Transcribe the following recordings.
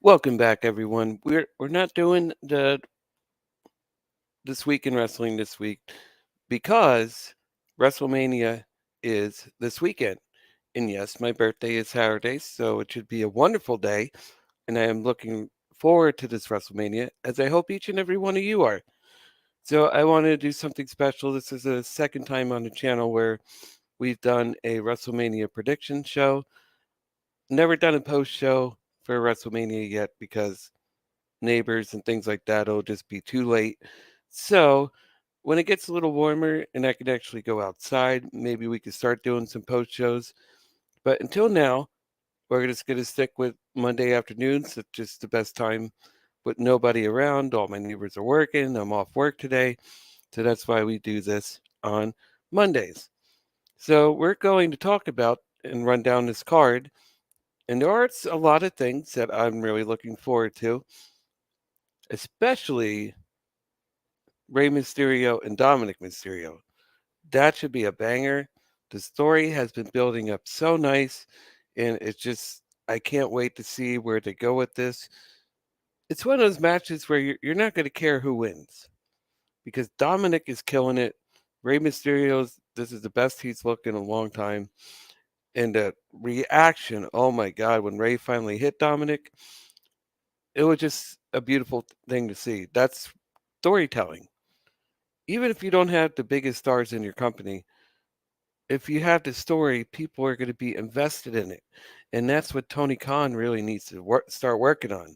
Welcome back, everyone. We're not doing the this week in wrestling this week because WrestleMania is this weekend. And yes, my birthday is Saturday, so it should be a wonderful day. And I am looking forward to this WrestleMania, as I hope each and every one of you are. So I wanted to do something special. This is the second time on the channel where we've done a WrestleMania prediction show. Never done a post show for WrestleMania yet because neighbors and things like that, it'll just be too late. So when it gets a little warmer and I can actually go outside, maybe we could start doing some post shows. But until now, we're just going to stick with Monday afternoons. It's just the best time with nobody around. All my neighbors are working. I'm off work today. So that's why we do this on Mondays. So we're going to talk about and run down this card. And there are a lot of things that I'm really looking forward to, especially Rey Mysterio and Dominic Mysterio. That should be a banger. The story has been building up so nice, and it's just, I can't wait to see where they go with this. It's one of those matches where you're not going to care who wins because Dominic is killing it. Rey Mysterio's, this is the best he's looked in a long time. And the reaction, oh my God, when Rey finally hit Dominic, it was just a beautiful thing to see. That's storytelling. Even if you don't have the biggest stars in your company, if you have the story, people are going to be invested in it. And that's what Tony Khan really needs to start working on,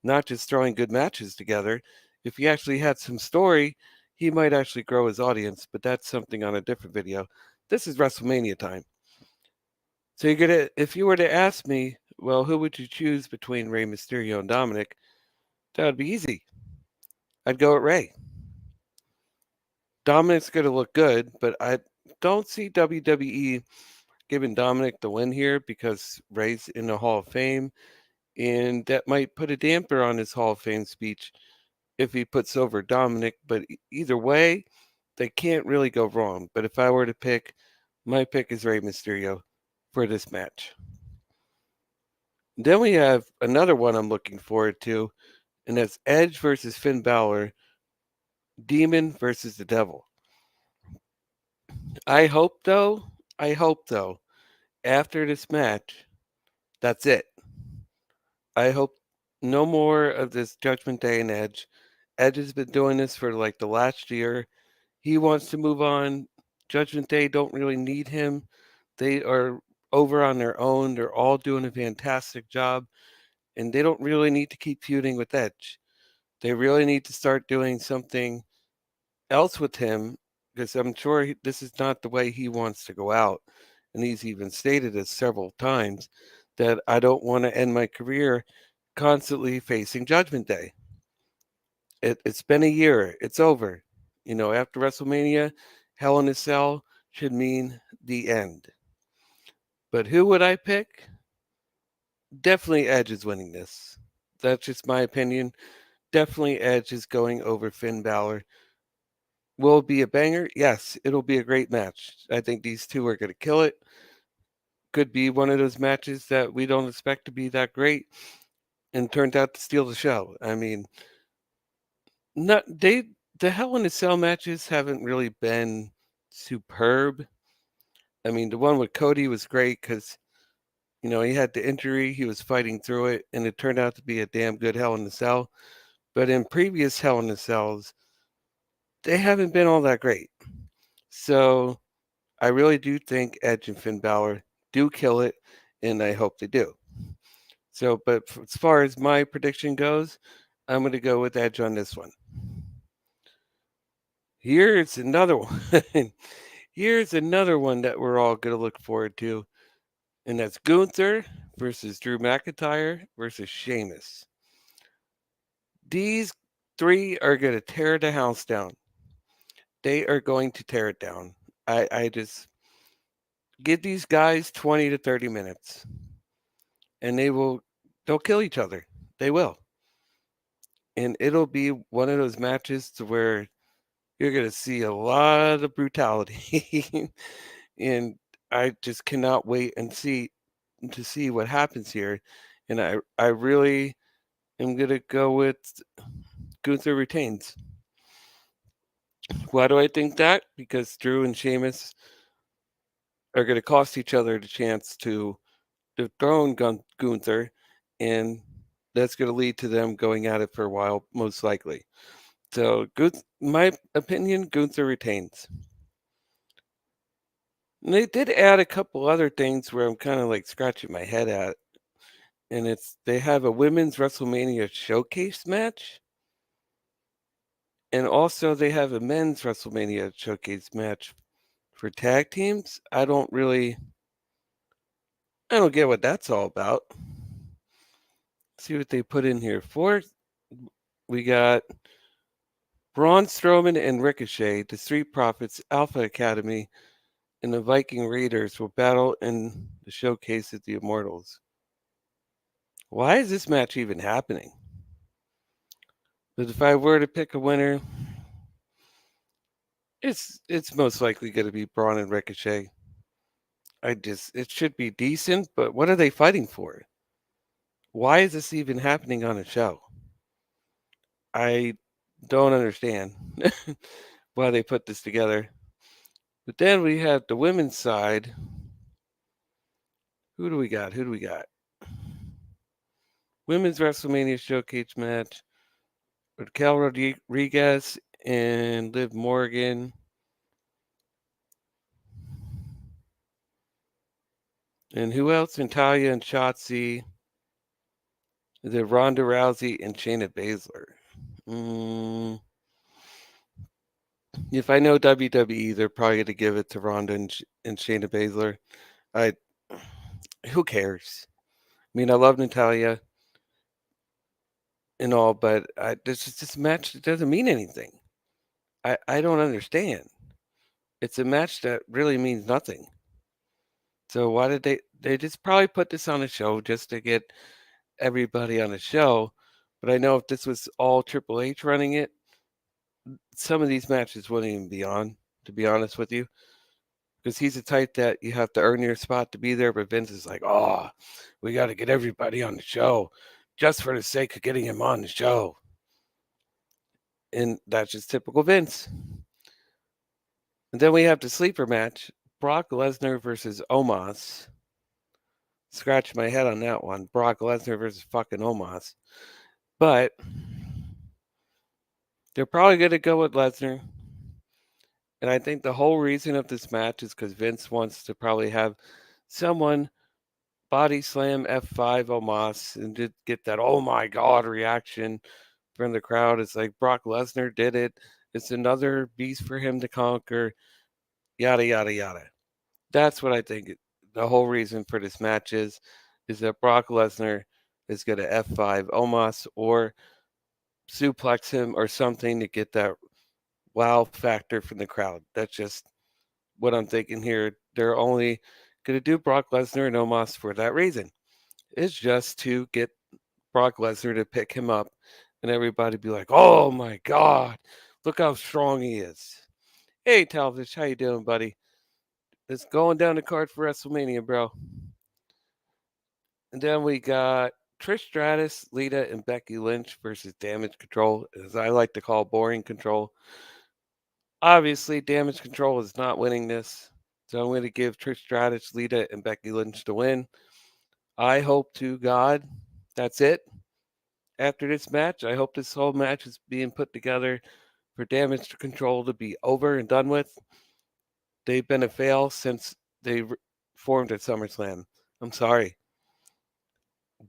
not just throwing good matches together. If he actually had some story, he might actually grow his audience, but that's something on a different video. This is WrestleMania time. So you're gonna, if you were to ask me, well, who would you choose between Rey Mysterio and Dominic? That would be easy. I'd go with Rey. Dominic's gonna look good, but I don't see WWE giving Dominic the win here because Ray's in the Hall of Fame, and that might put a damper on his Hall of Fame speech if he puts over Dominic. But either way, they can't really go wrong. But if I were to pick, my pick is Rey Mysterio for this match. Then we have another one I'm looking forward to, and that's Edge versus Finn Balor, Demon versus the Devil. I hope though, after this match, that's it. I hope no more of this Judgment Day and Edge. Edge has been doing this for like the last year. He wants to move on. Judgment Day don't really need him. They are over on their own. They're all doing a fantastic job, and they don't really need to keep feuding with Edge. They really need to start doing something else with him because I'm sure this is not the way he wants to go out. And he's even stated this several times that I don't want to end my career constantly facing Judgment Day. It's been a year. It's over. You know, after WrestleMania, Hell in a Cell should mean the end. But who would I pick? Definitely Edge is winning this. That's just my opinion. Definitely Edge is going over Finn Balor. Will it be a banger? Yes, it'll be a great match. I think these two are going to kill it. Could be one of those matches that we don't expect to be that great and turned out to steal the show. I mean, not they the Hell in a Cell matches haven't really been superb. I mean, the one with Cody was great because he had the injury, he was fighting through it, and it turned out to be a damn good Hell in a Cell. But in previous Hell in a Cells, they haven't been all that great. So I really do think Edge and Finn Balor do kill it, and I hope they do. So, but as far as my prediction goes, I'm going to go with Edge on this one. Here's another one. Here's another one that we're all going to look forward to, and that's Gunther versus Drew McIntyre versus Sheamus. These three are going to tear the house down. They are going to tear it down. I just give these guys 20 to 30 minutes, and they'll kill each other. They will. And it'll be one of those matches to where you're going to see a lot of brutality. And I just cannot wait and see what happens here. And I really I'm going to go with Gunther retains. Why do I think that? Because Drew and Sheamus are going to cost each other the chance to dethrone Gunther, and that's going to lead to them going at it for a while, most likely. So, my opinion, Gunther retains. And they did add a couple other things where I'm kind of like scratching my head at, and it's they have a women's WrestleMania showcase match, and also they have a men's WrestleMania showcase match for tag teams. I don't get what that's all about. See what they put in here. Fourth, we got Braun Strowman and Ricochet, the Street Profits, Alpha Academy, and the Viking Raiders will battle in the showcase at the Immortals. Why is this match even happening? But if I were to pick a winner, it's most likely going to be Braun and Ricochet. It should be decent, but what are they fighting for? Why is this even happening on a show? I don't understand why they put this together. But then we have the women's side. Who do we got? Who do we got? Women's WrestleMania showcase match with Cal Rodriguez and Liv Morgan. And who else? Natalia and Shotzi. The Ronda Rousey and Shayna Baszler. If I know WWE, they're probably going to give it to Ronda and Shayna Baszler. I, who cares? I mean, I love Natalia and all, but this match that doesn't mean anything. I don't understand. It's a match that really means nothing. So why did they just probably put this on a show just to get everybody on the show? But I know if this was all Triple H running it, some of these matches wouldn't even be on, to be honest with you. Because he's the type that you have to earn your spot to be there, but Vince is like, oh, we got to get everybody on the show just for the sake of getting him on the show. And that's just typical Vince. And then we have the sleeper match, Brock Lesnar versus Omos. Scratch my head on that one. Brock Lesnar versus fucking Omos. But they're probably going to go with Lesnar. And I think the whole reason of this match is because Vince wants to probably have someone body slam F5 Omos and did get that oh my god reaction from the crowd. It's like Brock Lesnar did it. It's another beast for him to conquer. Yada yada yada. That's what I think the whole reason for this match is that Brock Lesnar is going to F5 Omos or suplex him or something to get that wow factor from the crowd. That's just what I'm thinking here. They're only going to do Brock Lesnar and Omos for that reason. It's just to get Brock Lesnar to pick him up and everybody be like, "Oh my God, look how strong he is." Hey, Talvish, how you doing, buddy? It's going down the card for WrestleMania, bro. And then we got Trish Stratus, Lita, and Becky Lynch versus Damage Control, as I like to call Boring Control. Obviously, Damage Control is not winning this, so I'm going to give Trish Stratus, Lita, and Becky Lynch to win. I hope to God that's it. After this match, I hope this whole match is being put together for Damage Control to be over and done with. They've been a fail since they formed at SummerSlam. I'm sorry.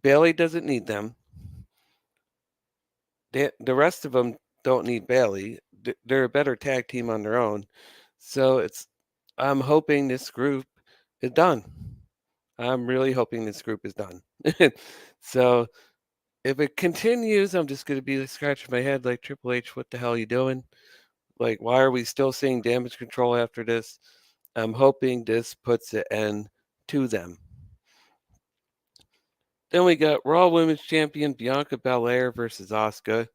Bailey doesn't need them. The rest of them don't need Bailey. They're a better tag team on their own. So I'm hoping this group is done. I'm really hoping this group is done. So if it continues, I'm just going to be scratching my head like Triple H, what the hell are you doing? Like, why are we still seeing Damage Control after this? I'm hoping this puts an end to them. Then we got Raw Women's Champion Bianca Belair versus Asuka.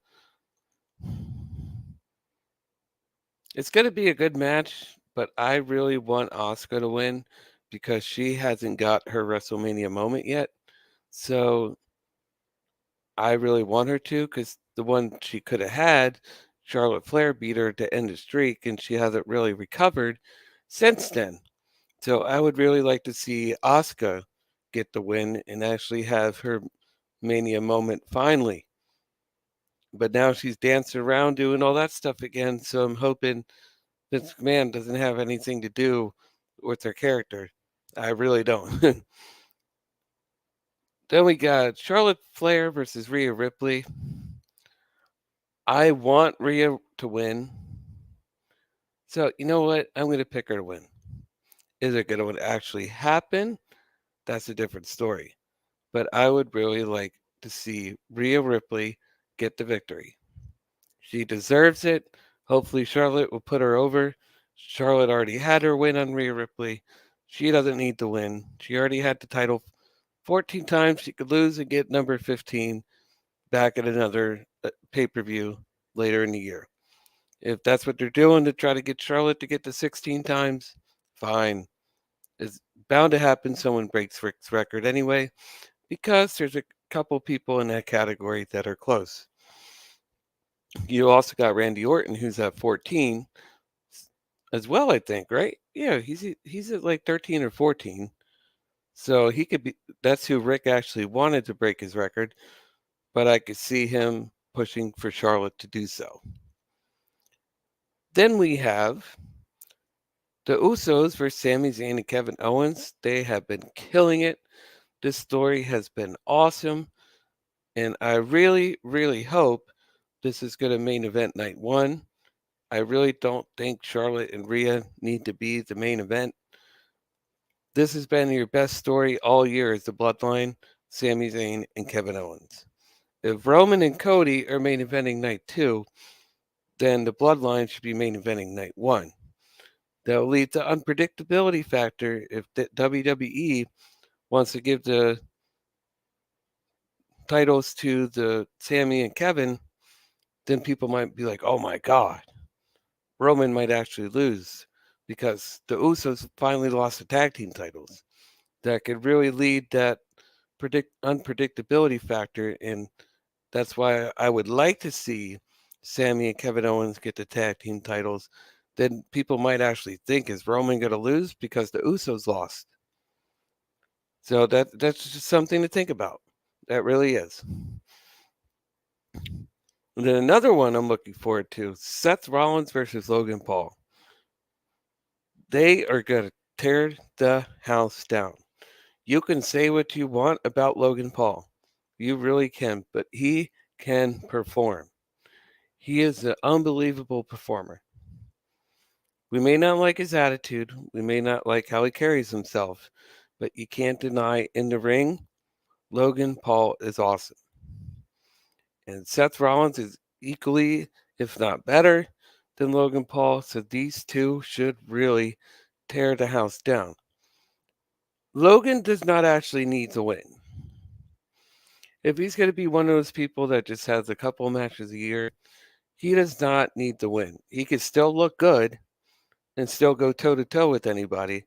It's going to be a good match, but I really want Asuka to win because she hasn't got her WrestleMania moment yet. So I really want her to because the one she could have had, Charlotte Flair beat her to end the streak, and she hasn't really recovered since then. So I would really like to see Asuka get the win and actually have her Mania moment finally. But now she's dancing around doing all that stuff again, so I'm hoping Vince McMahon doesn't have anything to do with her character. I really don't. Then we got Charlotte Flair versus Rhea Ripley. I want Rhea to win. So, you know what? I'm going to pick her to win. Is it going to actually happen? That's a different story. But I would really like to see Rhea Ripley get the victory. She deserves it. Hopefully, Charlotte will put her over. Charlotte already had her win on Rhea Ripley. She doesn't need to win. She already had the title 14 times. She could lose and get number 15 back at another pay per view later in the year. If that's what they're doing to try to get Charlotte to get to 16 times, fine. It's bound to happen. Someone breaks Rick's record anyway, because there's a couple people in that category that are close. You also got Randy Orton, who's at 14 as well, I think, right? Yeah, he's at like 13 or 14. So he could be. That's who Rick actually wanted to break his record, but I could see him pushing for Charlotte to do so. Then we have the Usos versus Sami Zayn and Kevin Owens. They have been killing it. This story has been awesome, and I really, really hope this is going to main event night one. I really don't think Charlotte and Rhea need to be the main event. This has been your best story all year is the Bloodline, Sami Zayn, and Kevin Owens. If Roman and Cody are main eventing night two, then the Bloodline should be main eventing night one. That will lead to unpredictability factor if the WWE wants to give the titles to the Sammy and Kevin, then people might be like, "Oh my God, Roman might actually lose," because the Usos finally lost the tag team titles. That could really lead that unpredictability factor, and that's why I would like to see Sammy and Kevin Owens get the tag team titles. Then people might actually think, is Roman going to lose because the Usos lost? So that's just something to think about. That really is. And then another one I'm looking forward to: Seth Rollins versus Logan Paul. They are going to tear the house down. You can say what you want about Logan Paul. You really can, but he can perform. He is an unbelievable performer. We may not like his attitude, we may not like how he carries himself, but you can't deny in the ring, Logan Paul is awesome. And Seth Rollins is equally, if not better, than Logan Paul, so these two should really tear the house down. Logan does not actually need to win. If he's going to be one of those people that just has a couple matches a year, he does not need to win. He can still look good and still go toe to toe with anybody,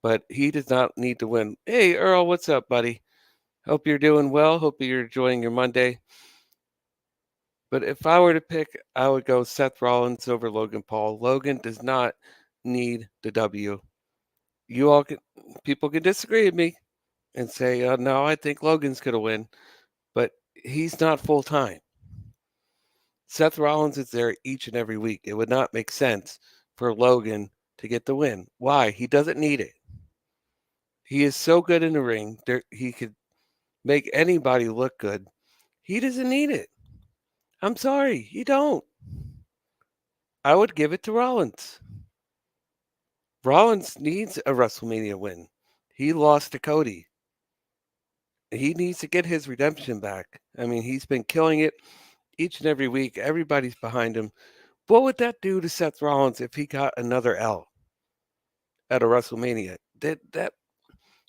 but he does not need to win. Hey, Earl, what's up, buddy? Hope you're doing well. Hope you're enjoying your Monday. But if I were to pick, I would go Seth Rollins over Logan Paul. Logan does not need the W. You all can, people can disagree with me and say, no, I think Logan's going to win, but he's not full time. Seth Rollins is there each and every week. It would not make sense for Logan to get the win. Why? He doesn't need it. He is so good in the ring. He could make anybody look good. He doesn't need it. I'm sorry, he don't. I would give it to Rollins. Rollins needs a WrestleMania win. He lost to Cody. He needs to get his redemption back. I mean, he's been killing it each and every week. Everybody's behind him. What would that do to Seth Rollins if he got another L at a WrestleMania? That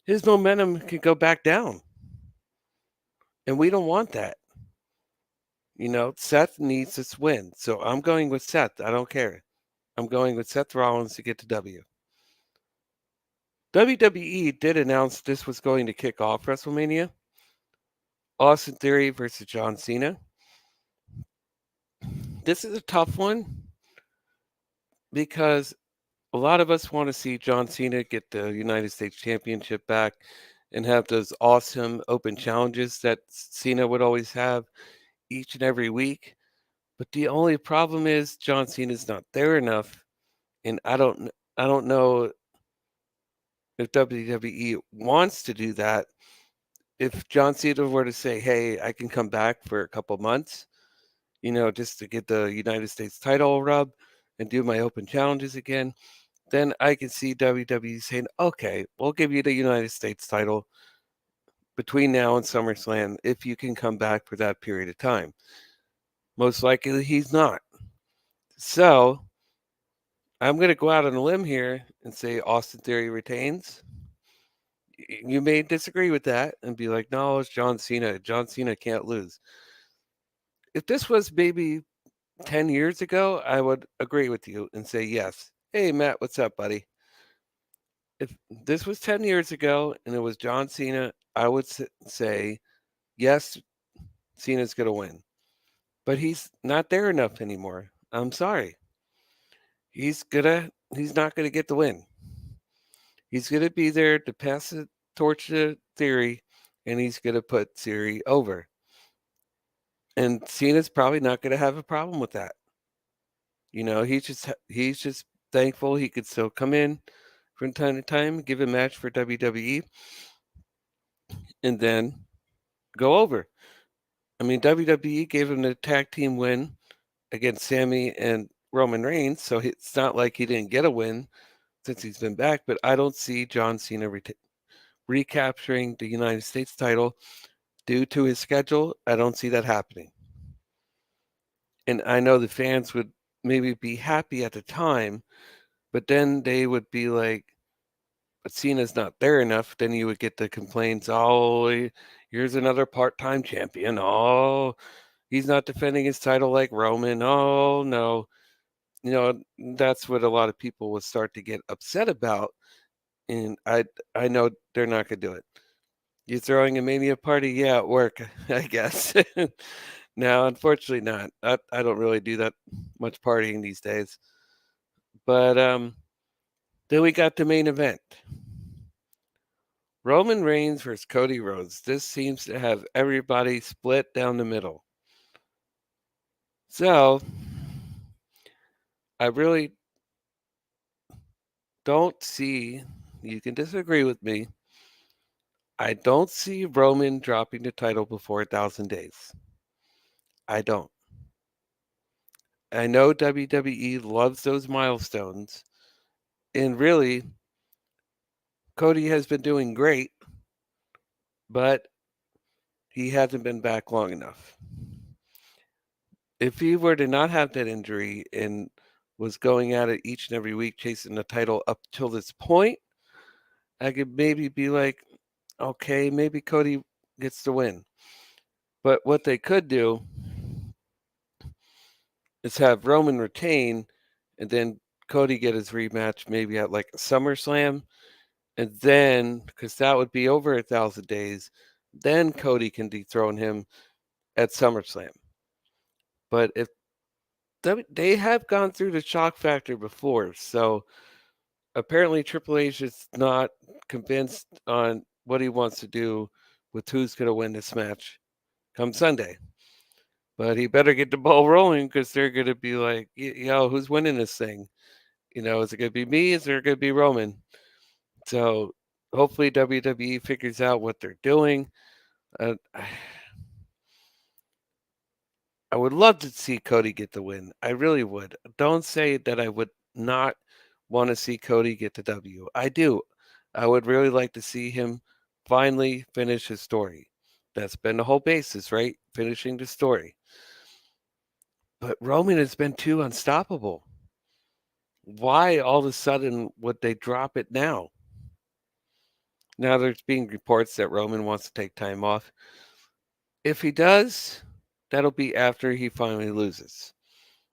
his momentum could go back down. And we don't want that. You know, Seth needs this win. So I'm going with Seth. I don't care. I'm going with Seth Rollins to get the W. WWE did announce this was going to kick off WrestleMania. Austin Theory versus John Cena. This is a tough one because a lot of us want to see John Cena get the United States Championship back and have those awesome open challenges that Cena would always have each and every week. But the only problem is John Cena's not there enough, and I don't know if WWE wants to do that. If John Cena were to say, "Hey, I can come back for a couple months," just to get the United States title rub and do my open challenges again, then I can see WWE saying, "Okay, we'll give you the United States title between now and SummerSlam if you can come back for that period of time." Most likely he's not. So I'm going to go out on a limb here and say Austin Theory retains. You may disagree with that and be like, no, it's John Cena. John Cena can't lose. If this was maybe 10 years ago, I would agree with you and say yes. Hey, Matt, what's up, buddy? If this was 10 years ago and it was John Cena, I would say yes, Cena's going to win. But he's not there enough anymore. I'm sorry. He's not gonna get the win. He's gonna be there to pass the torch to Theory, and he's gonna put Theory over. And Cena's probably not gonna have a problem with that. He's just thankful he could still come in from time to time, give a match for WWE, and then go over. I mean, WWE gave him the tag team win against Sammy and Roman Reigns, so it's not like he didn't get a win since he's been back. But I don't see John Cena recapturing the United States title due to his schedule. I don't see that happening. And I know the fans would maybe be happy at the time, but then they would be like, but Cena's not there enough. Then you would get the complaints, oh, here's another part time champion. Oh, he's not defending his title like Roman. Oh, no. That's what a lot of people would start to get upset about. And I know they're not going to do it. You throwing a mania party? Yeah, at work, I guess. No, unfortunately not. I don't really do that much partying these days. But then we got the main event. Roman Reigns versus Cody Rhodes. This seems to have everybody split down the middle. So I really don't see, you can disagree with me, I don't see Roman dropping the title before 1,000 days. I don't. I know WWE loves those milestones. And really, Cody has been doing great, but he hasn't been back long enough. If he were to not have that injury and was going at it each and every week chasing the title up till this point, I could maybe be like, okay, maybe Cody gets the win. But what they could do is have Roman retain and then Cody get his rematch maybe at like a SummerSlam. And then, because that would be over 1,000 days, then Cody can dethrone him at SummerSlam. But if they have gone through the shock factor before, so apparently Triple H is not convinced on what he wants to do with who's going to win this match come Sunday. But he better get the ball rolling because they're going to be like, yo, who's winning this thing? Is it going to be me? Is it going to be Roman? So hopefully WWE figures out what they're doing. Uh, I would love to see Cody get the win. I really would. Don't say that I would not want to see Cody get the W. I do. I would really like to see him finally finish his story. That's been the whole basis, right? Finishing the story. But Roman has been too unstoppable. Why all of a sudden would they drop it now? Now there's being reports that Roman wants to take time off. If he does, that'll be after he finally loses.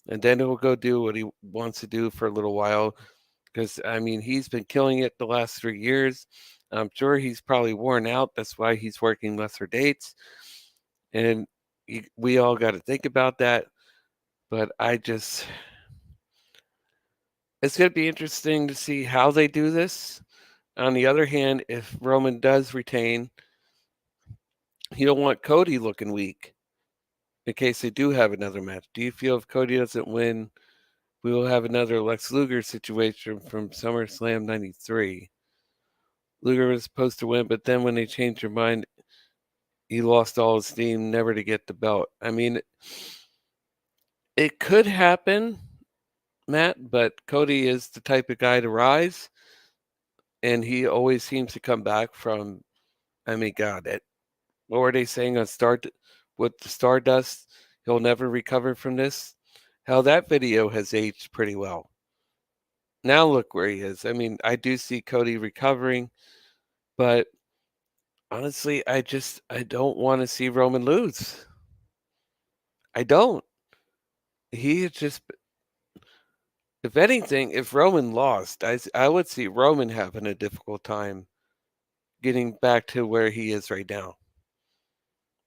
And then he'll go do what he wants to do for a little while. Because, I mean, he's been killing it the last 3 years. I'm sure he's probably worn out. That's why he's working lesser dates. And we all got to think about that. But it's going to be interesting to see how they do this. On the other hand, if Roman does retain, you don't want Cody looking weak in case they do have another match. Do you feel if Cody doesn't win, we will have another Lex Luger situation from SummerSlam 93? Luger was supposed to win, but then when they changed their mind, he lost all his steam, never to get the belt. I mean, it could happen, Matt, but Cody is the type of guy to rise, and he always seems to come back from. I mean, God, what were they saying on with the Stardust? He'll never recover from this. Hell, that video has aged pretty well. Now look where he is. I mean, I do see Cody recovering, but honestly, I don't want to see Roman lose. I don't. He just, if anything, if Roman lost, I would see Roman having a difficult time getting back to where he is right now.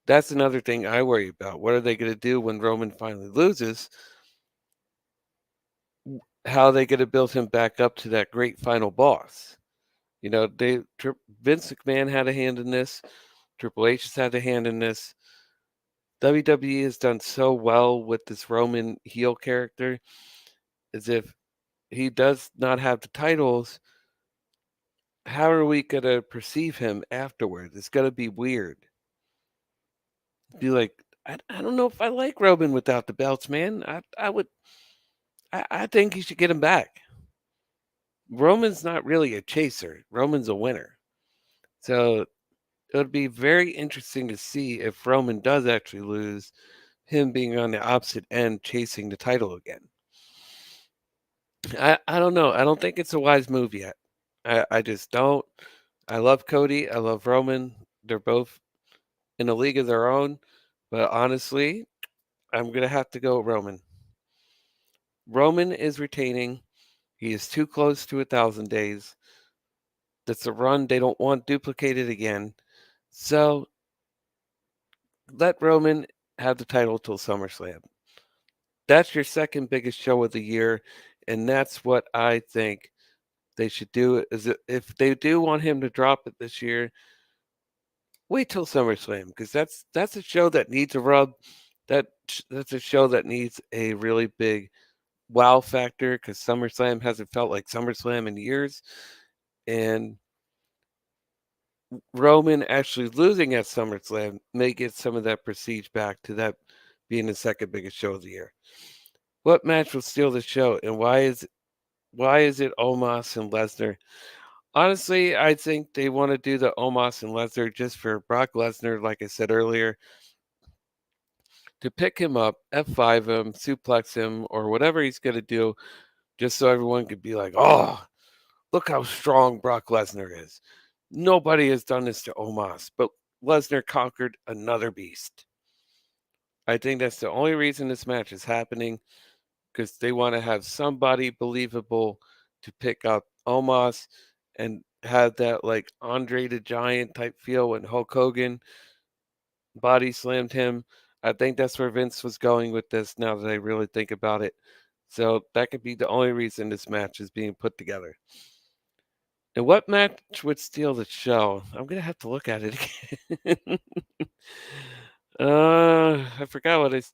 That's another thing I worry about. What are they going to do when Roman finally loses? How are they going to build him back up to that great final boss? You know, Vince McMahon had a hand in this. Triple H has had a hand in this. WWE has done so well with this Roman heel character, as if he does not have the titles. How are we going to perceive him afterwards? It's going to be weird. Be like, I don't know if I like Roman without the belts, man. I think he should get him back. Roman's not really a chaser. Roman's a winner. So it would be very interesting to see if Roman does actually lose, him being on the opposite end chasing the title again. I don't know. I don't think it's a wise move yet. I just don't. I love Cody. I love Roman. They're both in a league of their own. But honestly, I'm going to have to go Roman. Roman is retaining. He is too close to 1,000 days. That's a run they don't want duplicated again. So let Roman have the title till SummerSlam. That's your second biggest show of the year, and that's what I think they should do. Is if they do want him to drop it this year, wait till SummerSlam because that's a show that needs a rub. That's a show that needs a really big wow factor because SummerSlam hasn't felt like SummerSlam in years, and Roman actually losing at SummerSlam may get some of that prestige back to that being the second biggest show of the year. What match will steal the show, and why is it Omos and Lesnar? Honestly, I think they want to do the Omos and Lesnar just for Brock Lesnar, like I said earlier, to pick him up, F5 him, suplex him, or whatever he's going to do, just so everyone could be like, oh, look how strong Brock Lesnar is. Nobody has done this to Omos, but Lesnar conquered another beast. I think that's the only reason this match is happening because they want to have somebody believable to pick up Omos and have that like Andre the Giant type feel when Hulk Hogan body slammed him. I think that's where Vince was going with this now that I really think about it. So that could be the only reason this match is being put together. And what match would steal the show? I'm gonna have to look at it again. I forgot what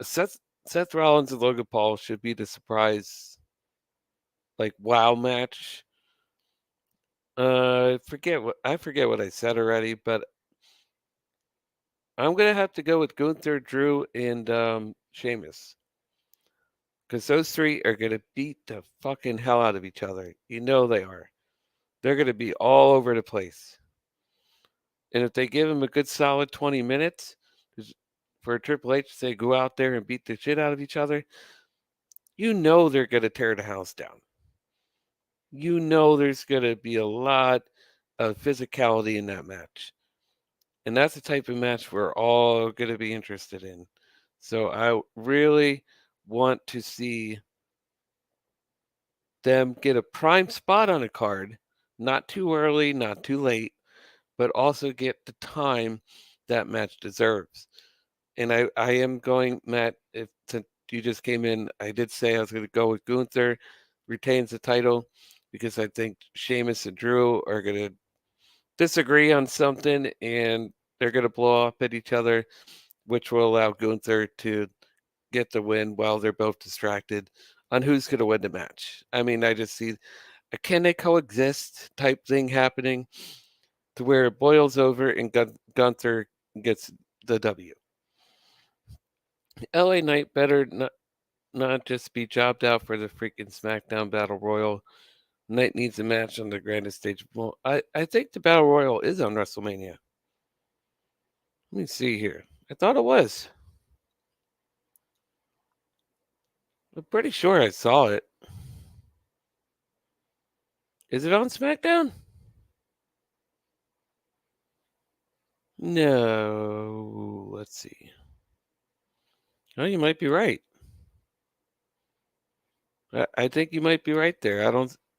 Seth Seth Rollins and Logan Paul should be the surprise like wow match. I forget what I said already, but I'm gonna have to go with Gunther, Drew, and Sheamus because those three are gonna beat the fucking hell out of each other. You know they are. They're gonna be all over the place. And if they give them a good solid 20 minutes for Triple H to say go out there and beat the shit out of each other, you know they're gonna tear the house down. You know there's gonna be a lot of physicality in that match. And that's the type of match we're all going to be interested in. So I really want to see them get a prime spot on a card, not too early, not too late, but also get the time that match deserves. And I am going, Matt, if since you just came in, I did say I was going to go with Gunther retains the title because I think Sheamus and Drew are going to disagree on something and they're going to blow up at each other, which will allow Gunther to get the win while they're both distracted on who's going to win the match. I mean, I just see a can they coexist type thing happening to where it boils over and Gunther gets the W. LA Knight better not just be jobbed out for the freaking SmackDown Battle Royal. Knight needs a match on the grandest stage. Well, I think the Battle Royal is on WrestleMania. Let me see here. I thought it was. I'm pretty sure I saw it. Is it on SmackDown? No. Let's see. Oh, you might be right. I think you might be right there.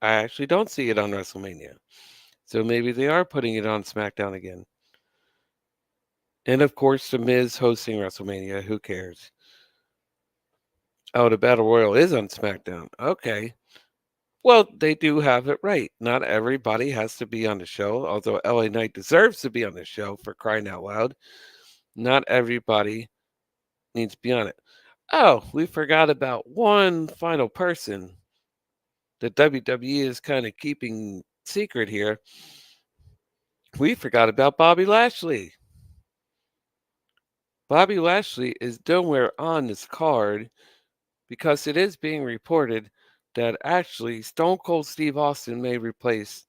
I actually don't see it on WrestleMania. So maybe they are putting it on SmackDown again. And of course, The Miz hosting WrestleMania. Who cares? Oh, the Battle Royal is on SmackDown. Okay. Well, they do have it right. Not everybody has to be on the show, although LA Knight deserves to be on the show for crying out loud. Not everybody needs to be on it. Oh, we forgot about one final person that WWE is kind of keeping secret here. We forgot about Bobby Lashley. Bobby Lashley is nowhere on this card because it is being reported that actually Stone Cold Steve Austin may replace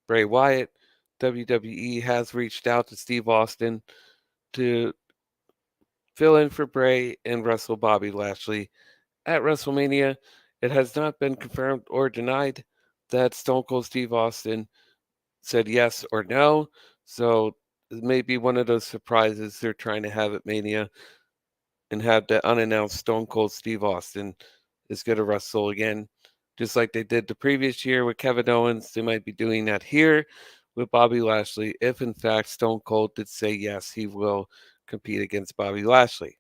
Bray Wyatt. WWE has reached out to Steve Austin to fill in for Bray and wrestle Bobby Lashley at WrestleMania. It has not been confirmed or denied that Stone Cold Steve Austin said yes or no. So it may be one of those surprises they're trying to have at Mania and have the unannounced Stone Cold Steve Austin is going to wrestle again, just like they did the previous year with Kevin Owens. They might be doing that here with Bobby Lashley if, in fact, Stone Cold did say yes, he will compete against Bobby Lashley.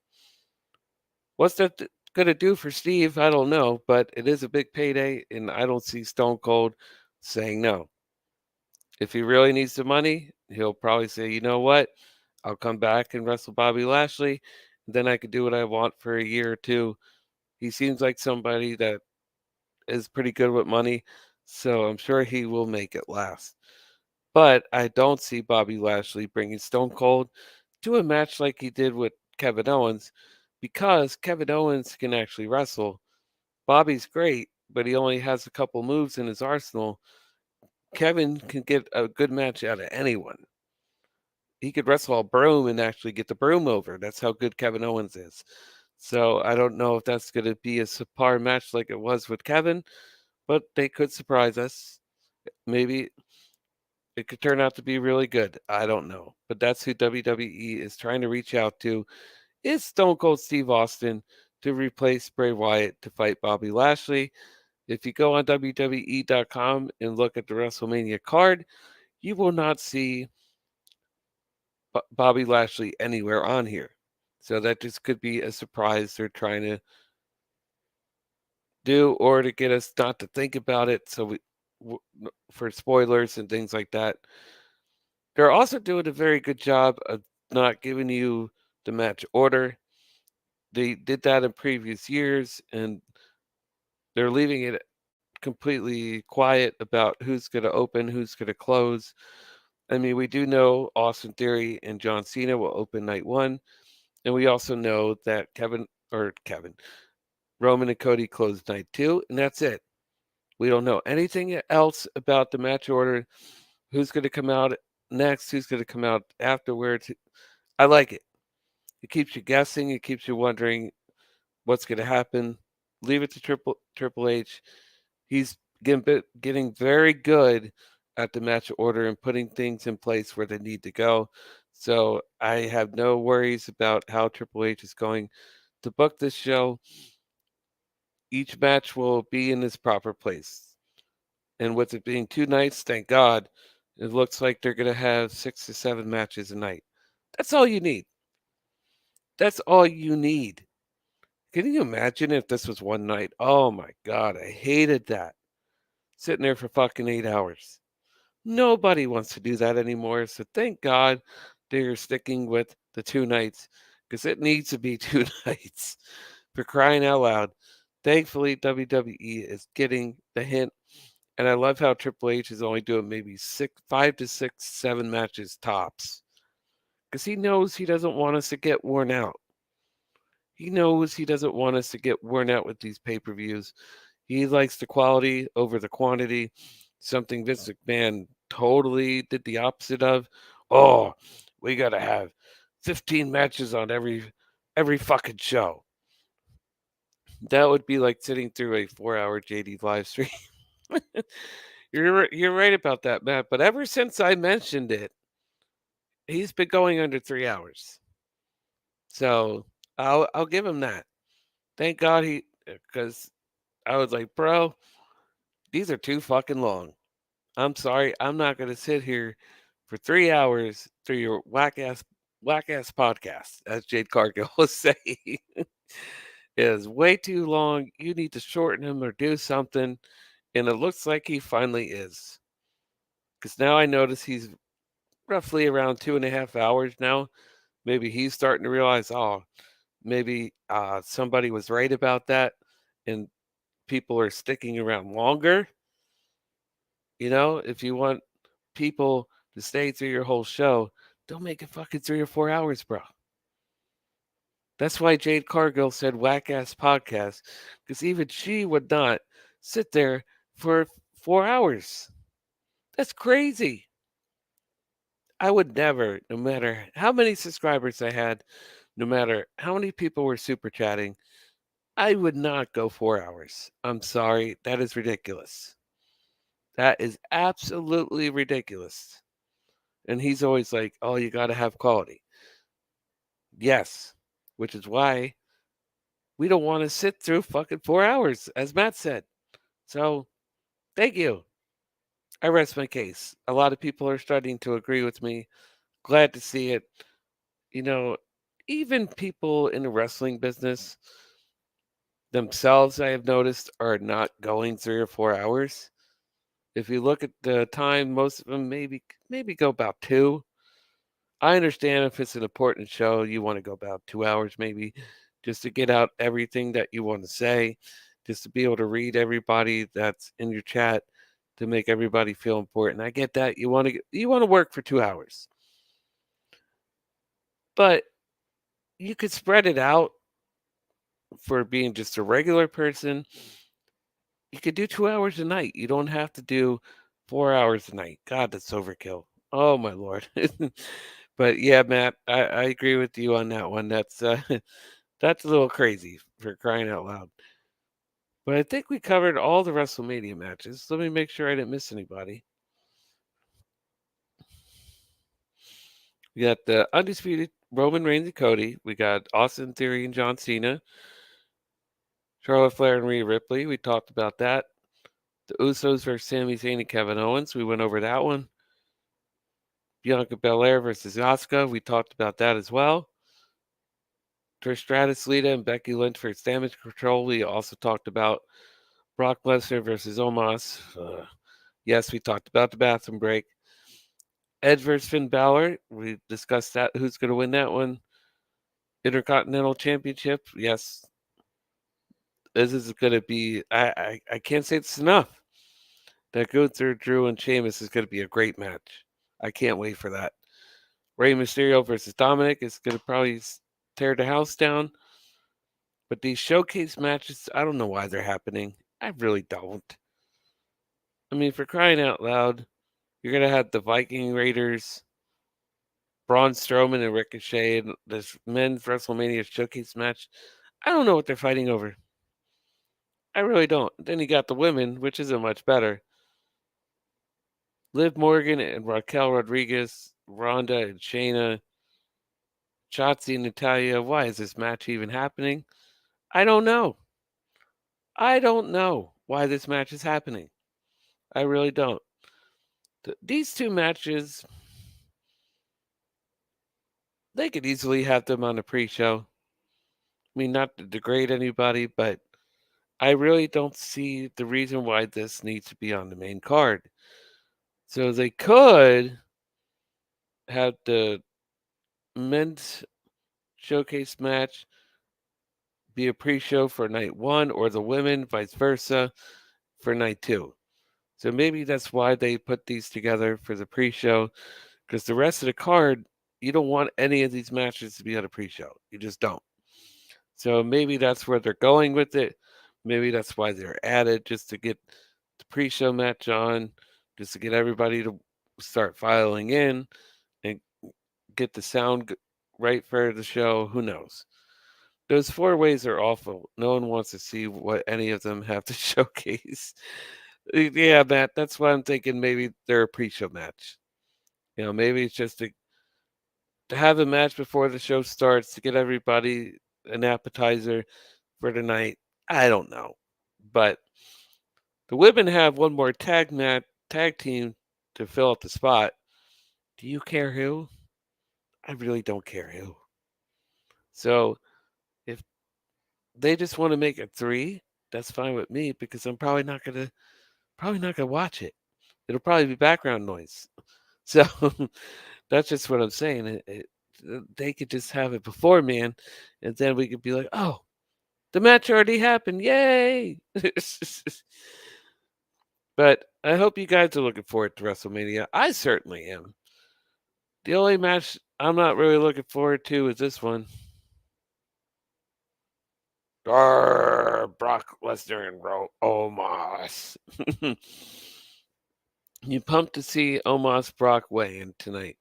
What's that going to do for Steve? I don't know, but it is a big payday, and I don't see Stone Cold saying no. If he really needs the money, he'll probably say, you know what? I'll come back and wrestle Bobby Lashley. Then I could do what I want for a year or two. He seems like somebody that is pretty good with money, so I'm sure he will make it last. But I don't see Bobby Lashley bringing Stone Cold to a match like he did with Kevin Owens because Kevin Owens can actually wrestle. Bobby's great, but he only has a couple moves in his arsenal. Kevin can get a good match out of anyone. He could wrestle a broom and actually get the broom over. That's how good Kevin Owens is. So I don't know if that's going to be a subpar match like it was with Kevin, but they could surprise us. Maybe it could turn out to be really good. I don't know. But that's who WWE is trying to reach out to is Stone Cold Steve Austin to replace Bray Wyatt to fight Bobby Lashley. If you go on WWE.com and look at the WrestleMania card, you will not see Bobby Lashley anywhere on here. So that just could be a surprise they're trying to do or to get us not to think about it so for spoilers and things like that. They're also doing a very good job of not giving you the match order. They did that in previous years and they're leaving it completely quiet about who's going to open, who's going to close. I mean, we do know Austin Theory and John Cena will open night one. And we also know that Roman and Cody closed night two, and that's it. We don't know anything else about the match order, who's going to come out next, who's going to come out afterwards. I like it. It keeps you guessing, it keeps you wondering what's going to happen. Leave it to Triple H. He's getting very good at the match order and putting things in place where they need to go. So I have no worries about how Triple H is going to book this show. Each match will be in its proper place. And with it being two nights, thank God, it looks like they're going to have 6 to 7 matches a night. That's all you need. That's all you need. Can you imagine if this was one night? Oh my God, I hated that. Sitting there for fucking 8 hours. Nobody wants to do that anymore. So thank God they're sticking with the 2 nights because it needs to be 2 nights for crying out loud. Thankfully, WWE is getting the hint. And I love how Triple H is only doing maybe 5 to 6, 7 matches tops because he knows he doesn't want us to get worn out. He knows he doesn't want us to get worn out with these pay per views. He likes the quality over the quantity, something Vince McMahon totally did the opposite of. Oh, we got to have 15 matches on every fucking show. That would be like sitting through a 4-hour JD live stream. You're right about that, Matt. But ever since I mentioned it, he's been going under 3 hours. So I'll give him that. Thank God because I was like, bro, these are too fucking long. I'm sorry, I'm not gonna sit here for 3 hours through your whack ass podcast, as Jade Cargill was saying. It is way too long. You need to shorten him or do something. And it looks like he finally is. Because now I notice he's roughly around 2.5 hours now. Maybe he's starting to realize, oh, maybe somebody was right about that, and people are sticking around longer. If you want people to stay through your whole show, don't make it fucking 3 or 4 hours, bro. That's why Jade Cargill said whack ass podcast, because even she would not sit there for 4 hours. That's crazy. I would never, no matter how many subscribers I had, no matter how many people were super chatting, I would not go 4 hours. I'm sorry. That is ridiculous. That is absolutely ridiculous. And he's always like, oh, you got to have quality. Yes, which is why we don't want to sit through fucking 4 hours, as Matt said. So, thank you. I rest my case. A lot of people are starting to agree with me. Glad to see it. You know, even people in the wrestling business themselves, I have noticed, are not going 3 or 4 hours. If you look at the time, most of them maybe go about 2. I understand if it's an important show, you want to go about 2 hours maybe, just to get out everything that you want to say, just to be able to read everybody that's in your chat, to make everybody feel important. I get that you want to work for 2 hours, but you could spread it out for being just a regular person. You could do 2 hours a night. You don't have to do 4 hours a night. God, that's overkill. Oh my lord. But yeah, Matt, I agree with you on that one. That's a little crazy for crying out loud. But I think we covered all the WrestleMania matches. Let me make sure I didn't miss anybody. We got the undisputed Roman Reigns and Cody. We got Austin Theory and John Cena. Charlotte Flair and Rhea Ripley. We talked about that. The Usos versus Sami Zayn and Kevin Owens. We went over that one. Bianca Belair versus Asuka. We talked about that as well. Trish Stratus, Lita, and Becky Lynch versus Damage Control. We also talked about Brock Lesnar versus Omos. Yes, we talked about the bathroom break. Edge versus Finn Balor. We discussed that. Who's going to win that one? Intercontinental Championship. Yes, this is going to be. I can't say it's enough. That Gunther, Drew, and Sheamus is going to be a great match. I can't wait for that. Rey Mysterio versus Dominic is going to probably tear the house down. But these showcase matches, I don't know why they're happening. I really don't. I mean, for crying out loud, you're going to have the Viking Raiders, Braun Strowman, and Ricochet in this men's WrestleMania showcase match. I don't know what they're fighting over. I really don't. Then you got the women, which isn't much better. Liv Morgan and Raquel Rodriguez, Ronda and Shayna, Shotzi and Natalia. Why is this match even happening? I don't know. I don't know why this match is happening. I really don't. These two matches, They could easily have them on a pre-show. I mean, not to degrade anybody, but I really don't see the reason why this needs to be on the main card. So they could have the men's showcase match be a pre-show for night one, or the women, vice versa, for night two. So maybe that's why they put these together for the pre-show, because the rest of the card, you don't want any of these matches to be on a pre-show. You just don't. So maybe that's where they're going with it. Maybe that's why they're added, just to get the pre-show match on, just to get everybody to start filing in and get the sound right for the show. Who knows? Those four ways are awful. No one wants to see what any of them have to showcase. Yeah, Matt, that's why I'm thinking maybe they're a pre-show match. Maybe it's just to have a match before the show starts to get everybody an appetizer for the night. I don't know. But the women have one more tag team to fill up the spot. Do you care who? I really don't care who. So if they just want to make it three, that's fine with me, because I'm probably not gonna watch it. It'll probably be background noise. So that's just what I'm saying. They could just have it beforehand, and then we could be like, "Oh, the match already happened! Yay!" But I hope you guys are looking forward to WrestleMania. I certainly am. The only match I'm not really looking forward to is this one. Brock Lesnar and Omos. You pumped to see Omos Brock weigh in tonight?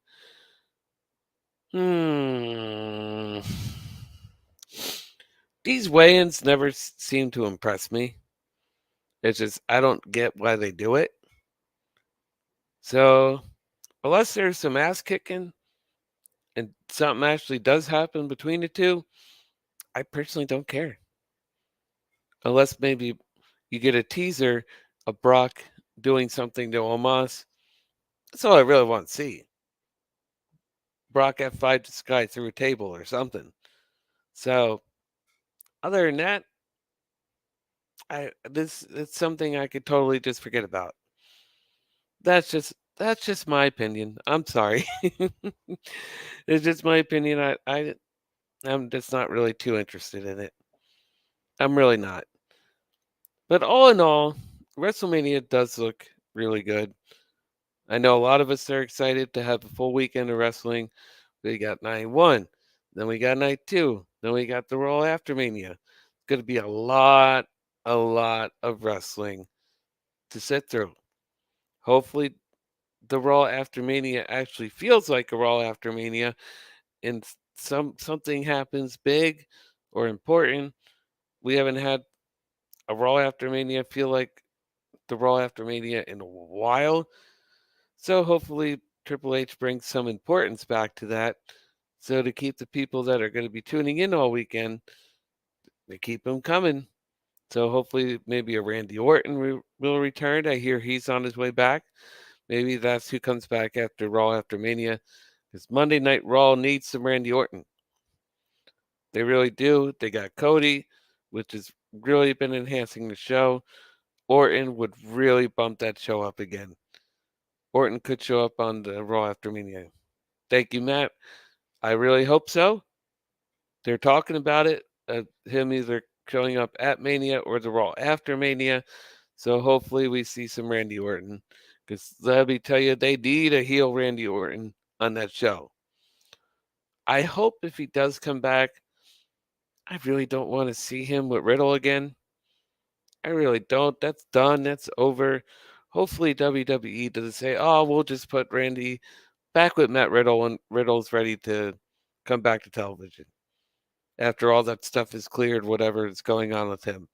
Hmm. These weigh-ins never seem to impress me. It's just I don't get why they do it. So unless there's some ass kicking and something actually does happen between the two, I personally don't care. Unless maybe you get a teaser of Brock doing something to Omos. That's all I really want to see. Brock F5 to Sky through a table or something. So other than that, it's something I could totally just forget about. That's just my opinion. I'm sorry. It's just my opinion. I'm just not really too interested in it. I'm really not. But all in all, WrestleMania does look really good. I know a lot of us are excited to have a full weekend of wrestling. We got night one, then we got night two, then we got the Raw after Mania. It's going to be a lot of wrestling to sit through. Hopefully, the Raw after Mania actually feels like a Raw after Mania, and something happens big or important. We haven't had a Raw after Mania feel like the Raw after Mania in a while. So hopefully Triple H brings some importance back to that. So to keep the people that are going to be tuning in all weekend, they keep them coming. So hopefully maybe a Randy Orton will return. I hear he's on his way back. Maybe that's who comes back after Raw after Mania. Because Monday Night Raw needs some Randy Orton. They really do. They got Cody, which has really been enhancing the show. Orton would really bump that show up again. Orton could show up on the Raw after Mania. Thank you, Matt. I really hope so. They're talking about it, him either showing up at Mania or the Raw after Mania. So hopefully we see some Randy Orton. Because let me tell you, they need a heel Randy Orton on that show. I hope if he does come back, I really don't want to see him with Riddle again. I really don't. That's done. That's over. Hopefully WWE doesn't say, "Oh, we'll just put Randy back with Matt Riddle when Riddle's ready to come back to television after all that stuff is cleared, whatever is going on with him."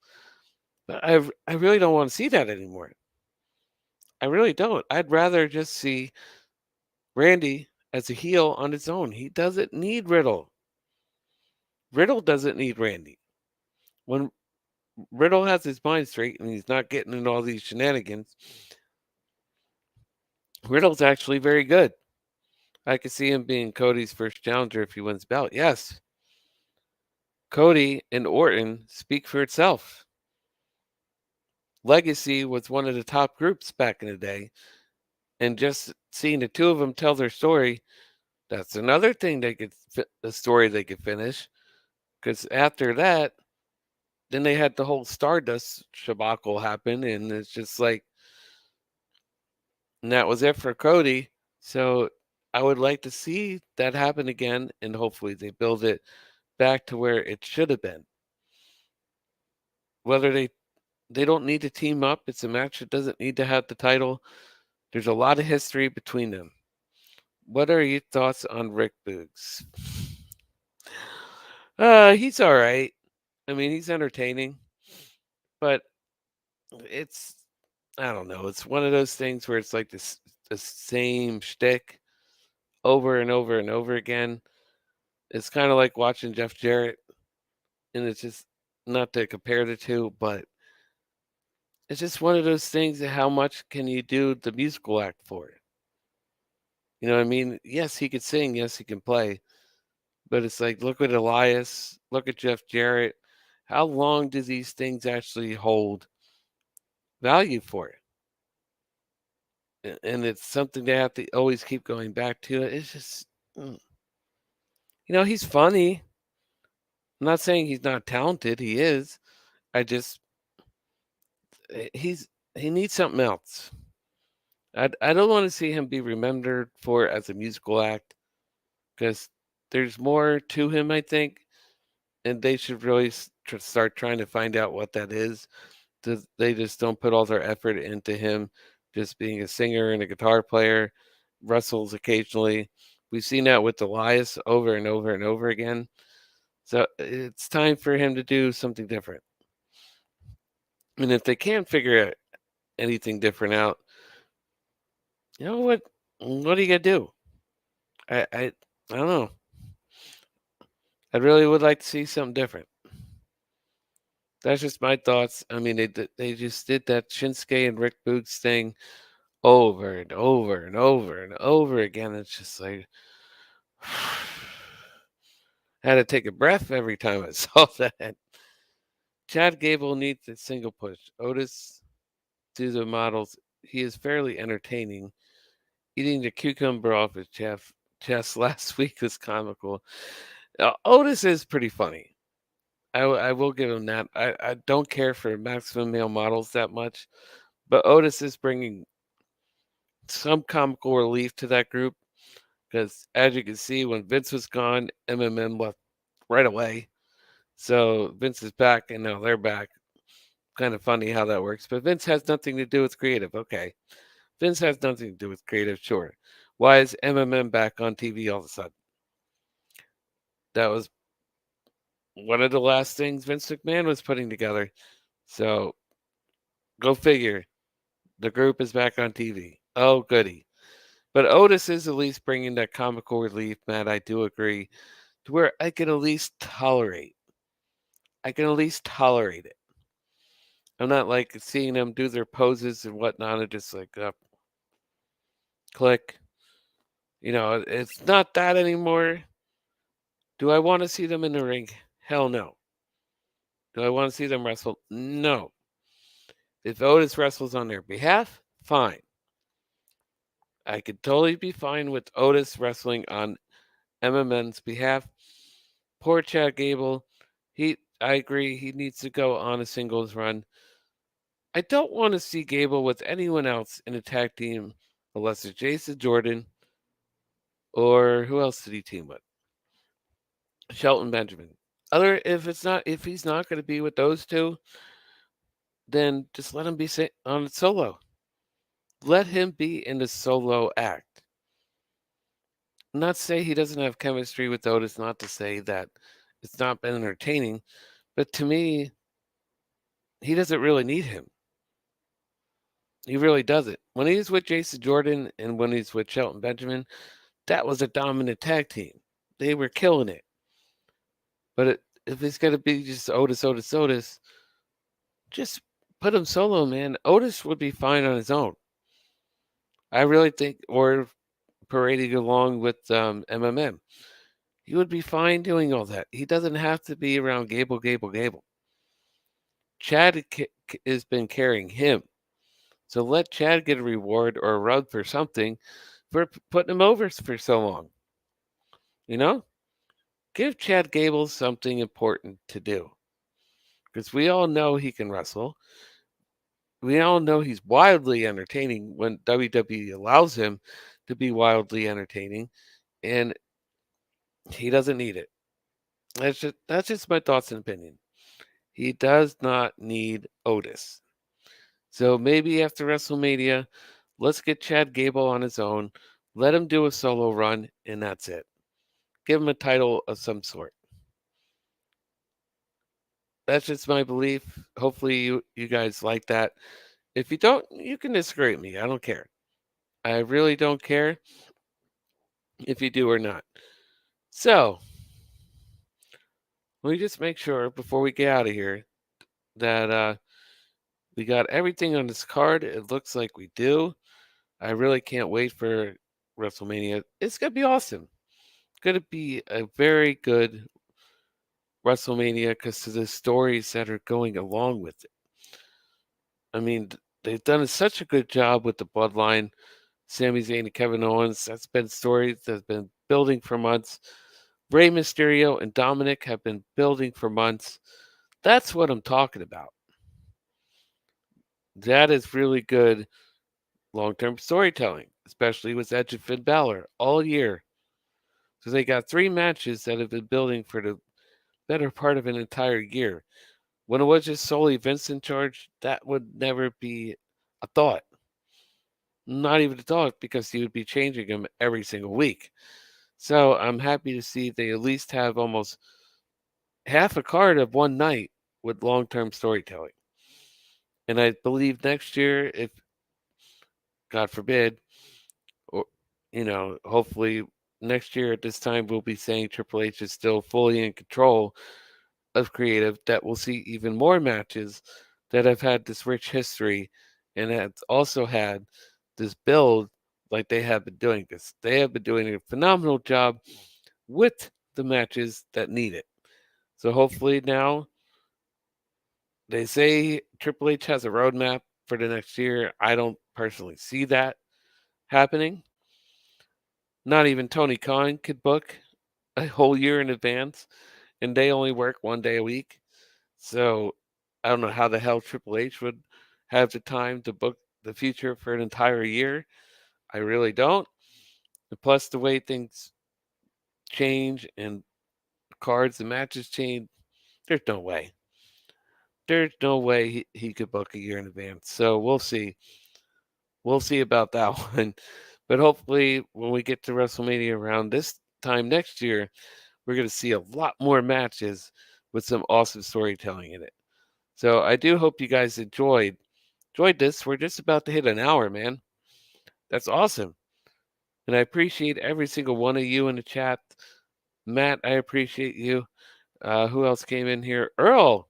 But I really don't want to see that anymore. I really don't. I'd rather just see Randy as a heel on his own. He doesn't need Riddle. Riddle doesn't need Randy. When Riddle has his mind straight and he's not getting into all these shenanigans, Riddle's actually very good. I could see him being Cody's first challenger if he wins the belt. Yes, Cody and Orton speak for itself. Legacy was one of the top groups back in the day, and just seeing the two of them tell their story, that's another thing they could a story they could finish. Because after that, then they had the whole Stardust debacle happen, and it's just like, and that was it for Cody. So I would like to see that happen again, and hopefully they build it back to where it should have been. Whether they don't need to team up, it's a match that doesn't need to have the title. There's a lot of history between them. What are your thoughts on Rick Boogs? He's all right. I mean, he's entertaining, but it's I don't know. It's one of those things where it's like the same shtick over and over and over again. It's kind of like watching Jeff Jarrett, and it's just not to compare the two, but it's just one of those things that how much can you do the musical act for it? You know what I mean? Yes, he could sing. Yes, he can play. But it's like, look at Elias. Look at Jeff Jarrett. How long do these things actually hold value for it? And it's something they have to always keep going back to. It's just, he's funny. I'm not saying he's not talented. He is. I just, he needs something else. I don't want to see him be remembered for as a musical act because there's more to him, I think, and they should really start trying to find out what that is. They just don't put all their effort into him just being a singer and a guitar player, wrestles occasionally. We've seen that with Elias over and over and over again. So it's time for him to do something different. And if they can't figure anything different out, you know what? What are you gonna do? I don't know. I really would like to see something different. That's just my thoughts. I mean, they just did that Shinsuke and Rick Boogs thing over and over and over and over again. It's just like I had to take a breath every time I saw that. Chad Gable needs a single push. Otis to the models. He is fairly entertaining. Eating the cucumber off his chest last week was comical. Otis is pretty funny. I will give him that. I don't care for maximum male models that much, but Otis is bringing some comical relief to that group because, as you can see, when Vince was gone, MMM left right away. So Vince is back, and now they're back. Kind of funny how that works, but Vince has nothing to do with creative. Okay, Vince has nothing to do with creative. Sure. Why is MMM back on TV all of a sudden? That was one of the last things Vince McMahon was putting together. So go figure. The group is back on TV. Oh, goody. But Otis is at least bringing that comical relief, Matt. I do agree. To where I can at least tolerate. I can at least tolerate it. I'm not like seeing them do their poses and whatnot and just like click. It's not that anymore. Do I want to see them in the ring? Hell no. Do I want to see them wrestle? No. If Otis wrestles on their behalf, fine. I could totally be fine with Otis wrestling on MMN's behalf. Poor Chad Gable. I agree, he needs to go on a singles run. I don't want to see Gable with anyone else in a tag team unless it's Jason Jordan or who else did he team with? Shelton Benjamin. If he's not going to be with those two, then just let him be on solo. Let him be in the solo act. Not to say he doesn't have chemistry with Otis, not to say that it's not been entertaining, but to me, he doesn't really need him. He really doesn't. When he's with Jason Jordan and when he's with Shelton Benjamin, that was a dominant tag team. They were killing it. But if it's going to be just Otis, just put him solo, man. Otis would be fine on his own. I really think, or parading along with MMM. He would be fine doing all that. He doesn't have to be around Gable, Gable, Gable. Chad has been carrying him. So let Chad get a reward or a rub for something for putting him over for so long. You know? Give Chad Gable something important to do. Because we all know he can wrestle. We all know he's wildly entertaining when WWE allows him to be wildly entertaining. And he doesn't need it. That's just my thoughts and opinion. He does not need Otis. So maybe after WrestleMania, let's get Chad Gable on his own, let him do a solo run, and that's it. Give him a title of some sort. That's just my belief. Hopefully you guys like that. If you don't, you can disagree with me. I don't care. I really don't care if you do or not. So let me just make sure before we get out of here that we got everything on this card. It looks like we do. I really can't wait for WrestleMania. It's gonna be awesome. It's gonna be a very good WrestleMania because of the stories that are going along with it. I mean, they've done such a good job with the bloodline. Sami Zayn and Kevin Owens. That's been stories that's been building for months. Rey Mysterio and Dominic have been building for months. That's what I'm talking about. That is really good long-term storytelling, especially with Edge and Finn Balor all year. So they got 3 matches that have been building for the better part of an entire year. When it was just solely Vince in charge, that would never be a thought. Not even a thought because he would be changing them every single week. So I'm happy to see they at least have almost half a card of one night with long term storytelling. And I believe next year, if God forbid, or hopefully next year at this time we'll be saying Triple H is still fully in control of creative, that we'll see even more matches that have had this rich history and have also had this build like they have been doing this. They have been doing a phenomenal job with the matches that need it. So hopefully now they say Triple H has a roadmap for the next year. I don't personally see that happening. Not even Tony Khan could book a whole year in advance, and they only work 1 day a week. So I don't know how the hell Triple H would have the time to book the future for an entire year. I really don't. And plus, the way things change and cards and matches change, there's no way. There's no way he could book a year in advance. So we'll see. We'll see about that one. But hopefully, when we get to WrestleMania around this time next year, we're going to see a lot more matches with some awesome storytelling in it. So I do hope you guys enjoyed this. We're just about to hit an hour, man. That's awesome. And I appreciate every single one of you in the chat. Matt, I appreciate you. Who else came in here? Earl.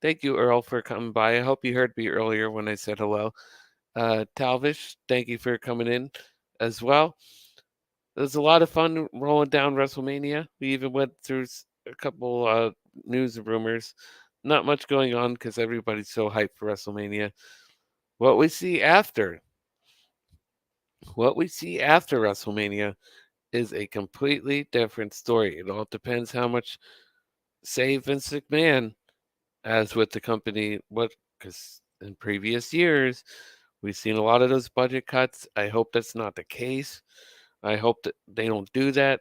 Thank you, Earl, for coming by. I hope you heard me earlier when I said hello. Talvish, thank you for coming in as well. It was a lot of fun rolling down WrestleMania. We even went through a couple news and rumors. Not much going on because everybody's so hyped for WrestleMania. What we see after WrestleMania is a completely different story. It all depends how much say Vince McMahon has with the company. Because in previous years we've seen a lot of those budget cuts. I hope that's not the case. I hope that they don't do that.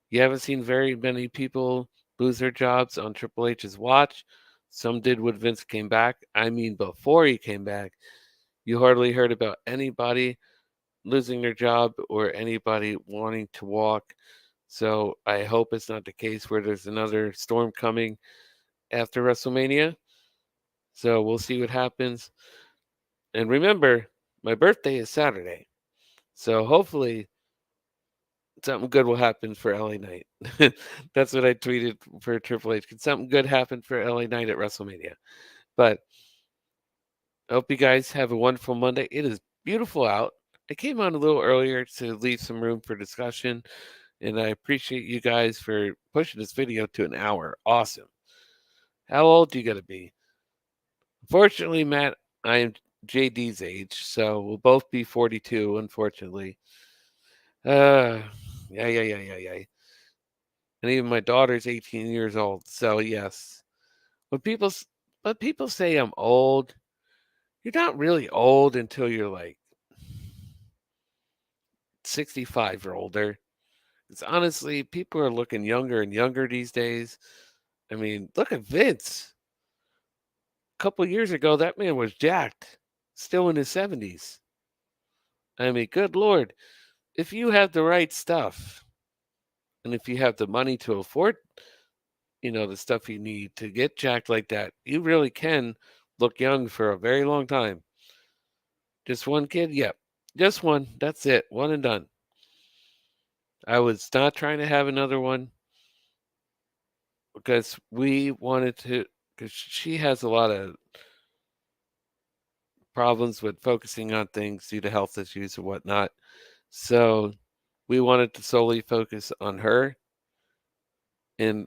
You haven't seen very many people lose their jobs on Triple H's watch. Some did when Vince came back. I mean, before he came back, you hardly heard about anybody losing their job or anybody wanting to walk. So I hope it's not the case where there's another storm coming after WrestleMania. So we'll see what happens. And remember, my birthday is Saturday. So hopefully something good will happen for LA Knight. That's what I tweeted for Triple H. Can something good happen for LA Knight at WrestleMania? But I hope you guys have a wonderful Monday. It is beautiful out. I came on a little earlier to leave some room for discussion, and I appreciate you guys for pushing this video to an hour. Awesome. How old do you got to be? Fortunately, Matt, I am JD's age, so we'll both be 42, unfortunately. Uh, yeah. And even my daughter's 18 years old, so yes. When people, when people say I'm old, you're not really old until you're like 65 or older. It's honestly, people are looking younger and younger these days. I mean, look at Vince. A couple years ago, that man was jacked, still in his 70s. I mean, good Lord, if you have the right stuff and if you have the money to afford, the stuff you need to get jacked like that, you really can look young for a very long time. Just one kid? Yep. Just one. That's it. One and done. I was not trying to have another one because we wanted to, because she has a lot of problems with focusing on things due to health issues and whatnot. So we wanted to solely focus on her. And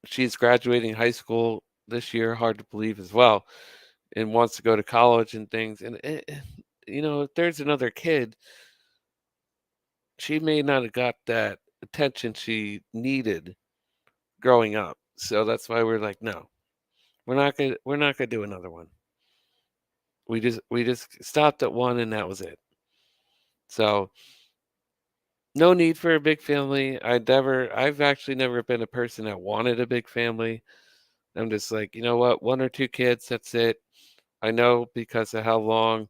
she's graduating high school this year, hard to believe as well, and wants to go to college and things. And, if there's another kid, she may not have got that attention she needed growing up. So that's why we're like, no, we're not gonna do another one. We just stopped at one and that was it. So no need for a big family. I've actually never been a person that wanted a big family. I'm just like, you know what, one or two kids, that's it. I know because of how long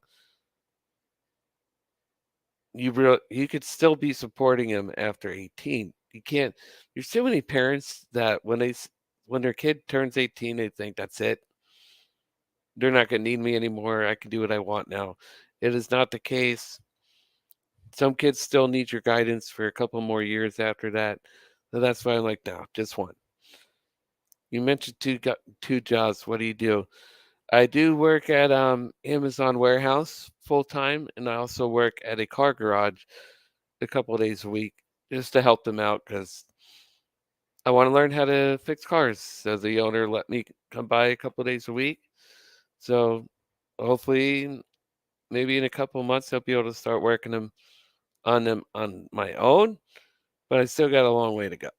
you could still be supporting him after 18. You can't. There's so many parents that when their kid turns 18, they think that's it. They're not going to need me anymore. I can do what I want now. It is not the case. Some kids still need your guidance for a couple more years after that. So that's why I'm like, no, just one. You mentioned two jobs. What do you do? I do work at Amazon warehouse full time, and I also work at a car garage a couple of days a week just to help them out because I want to learn how to fix cars. So the owner let me come by a couple of days a week. So hopefully, maybe in a couple of months, I'll be able to start working them on my own. But I still got a long way to go.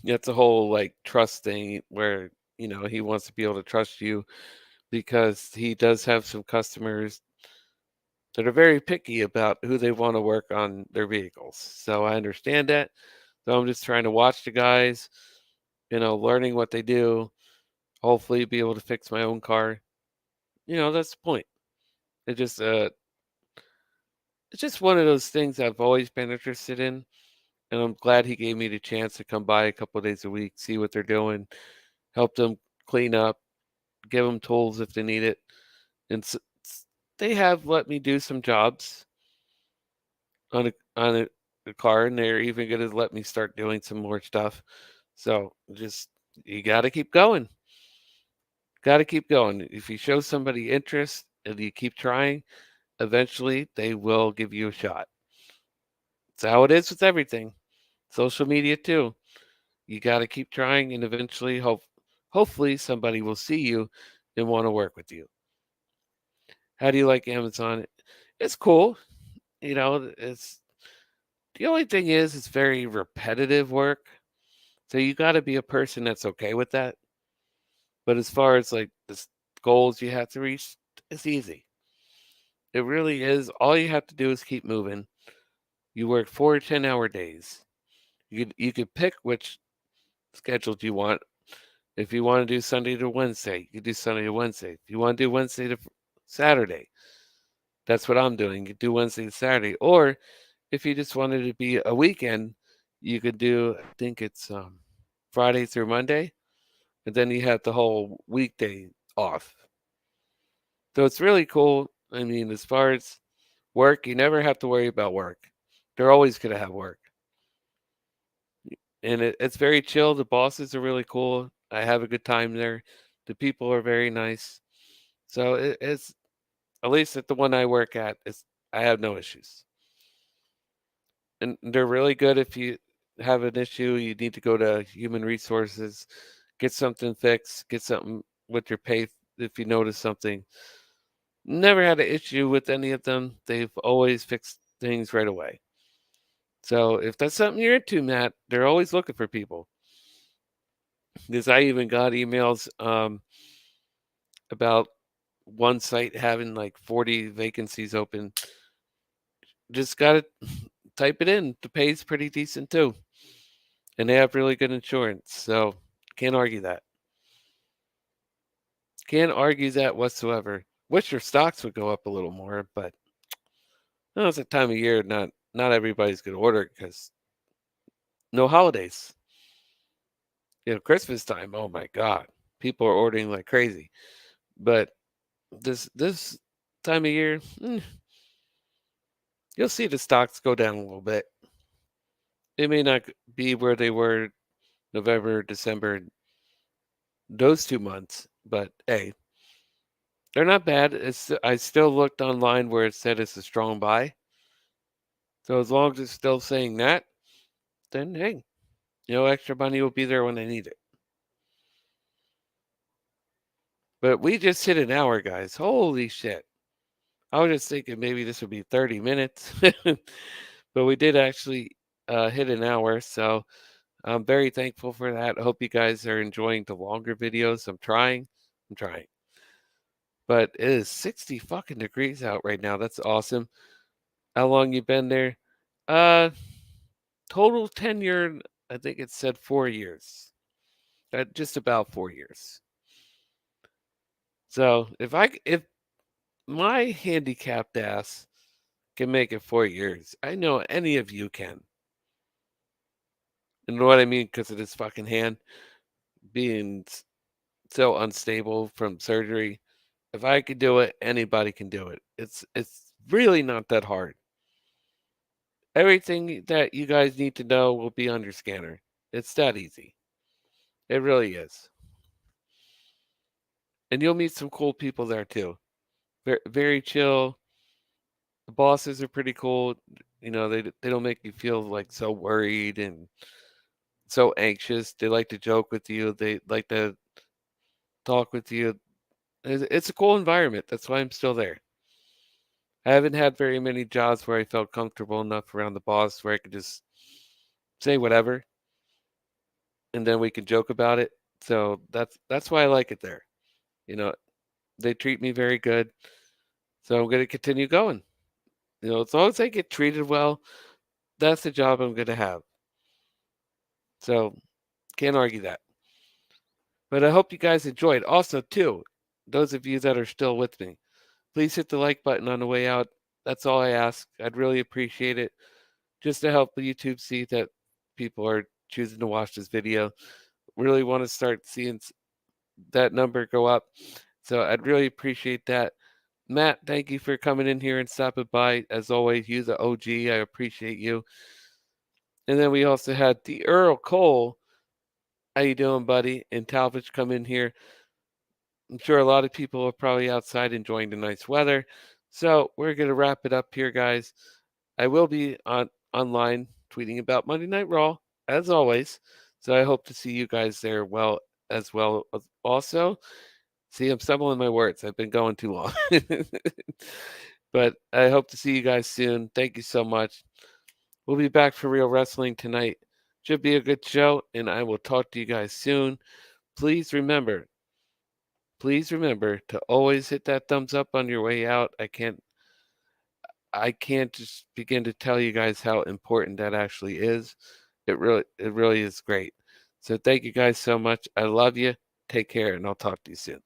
It's a whole like trust thing where he wants to be able to trust you because he does have some customers that are very picky about who they want to work on their vehicles. So I understand that. So I'm just trying to watch the guys, learning what they do, hopefully be able to fix my own car. That's the point. It just it's just one of those things I've always been interested in, and I'm glad he gave me the chance to come by a couple of days a week, see what they're doing, help them clean up, give them tools if they need it. And they have let me do some jobs on a car, and they're even going to let me start doing some more stuff. So just you got to keep going. Got to keep going. If you show somebody interest and you keep trying, eventually they will give you a shot. It's how it is with everything. Social media too. You got to keep trying, and eventually, hopefully, somebody will see you and want to work with you. How do you like Amazon? It's cool. It's the only thing is it's very repetitive work. So you got to be a person that's okay with that. But as far as like the goals you have to reach, it's easy. It really is. All you have to do is keep moving. You work 4 10-hour days. You could pick which schedule you want. If you want to do Sunday to Wednesday, you can do Sunday to Wednesday. If you want to do Wednesday to Saturday, that's what I'm doing. You do Wednesday to Saturday. Or if you just wanted to be a weekend, you could do, I think it's Friday through Monday, and then you have the whole weekday off. So it's really cool. I mean, as far as work, you never have to worry about work. They're always going to have work. And it's very chill. The bosses are really cool. I have a good time there. The people are very nice. So At least at the one I work at, I have no issues. And they're really good if you have an issue, you need to go to human resources, get something fixed, get something with your pay if you notice something. Never had an issue with any of them. They've always fixed things right away. So if that's something you're into, Matt, they're always looking for people. Because I even got emails about one site having like 40 vacancies open. Just got to type it in. The pay's pretty decent too. And they have really good insurance. So can't argue that. Can't argue that whatsoever. Wish your stocks would go up a little more, but no, it's a time of year not everybody's gonna order because no holidays. Christmas time, oh my God. People are ordering like crazy. But this time of year, you'll see the stocks go down a little bit. It may not be where they were November, December, those 2 months, but hey, they're not bad. I still looked online where it said it's a strong buy. So as long as it's still saying that, then hey, extra money will be there when I need it. But we just hit an hour, guys. Holy shit. I was just thinking maybe this would be 30 minutes. But we did actually hit an hour. So I'm very thankful for that. I hope you guys are enjoying the longer videos. I'm trying. But it is 60 fucking degrees out right now. That's awesome. How long you been there? Total tenure, I think it said 4 years. Just about 4 years. So if my handicapped ass can make it 4 years, I know any of you can. You know what I mean? Because of this fucking hand being so unstable from surgery. If I could do it, anybody can do it. It's really not that hard. Everything that you guys need to know will be on your scanner. It's that easy. It really is. And you'll meet some cool people there too. Very, very chill. The bosses are pretty cool. They don't make you feel like so worried and so anxious. They like to joke with you. They like to talk with you. It's a cool environment. That's why I'm still there. I haven't had very many jobs where I felt comfortable enough around the boss where I could just say whatever and then we can joke about it. So that's why I like it there. They treat me very good. So I'm going to continue going. As long as I get treated well, that's the job I'm going to have. So can't argue that. But I hope you guys enjoyed. Also, too, those of you that are still with me, please hit the like button on the way out. That's all I ask. I'd really appreciate it. Just to help YouTube see that people are choosing to watch this video. Really want to start seeing that number go up. So I'd really appreciate that. Matt, thank you for coming in here and stopping by. As always, you the OG. I appreciate you. And then we also had the Earl Cole. How you doing, buddy? And Talvich come in here. I'm sure a lot of people are probably outside enjoying the nice weather. So we're gonna wrap it up here, guys. I will be online tweeting about Monday Night Raw as always. So I hope to see you guys there as well. Also, see, I'm stumbling my words. I've been going too long. But I hope to see you guys soon. Thank you so much. We'll be back for Real Wrestling tonight. Should be a good show, and I will talk to you guys soon. Please remember to always hit that thumbs up on your way out. I can't just begin to tell you guys how important that actually is. It really is great. So thank you guys so much. I love you. Take care, and I'll talk to you soon.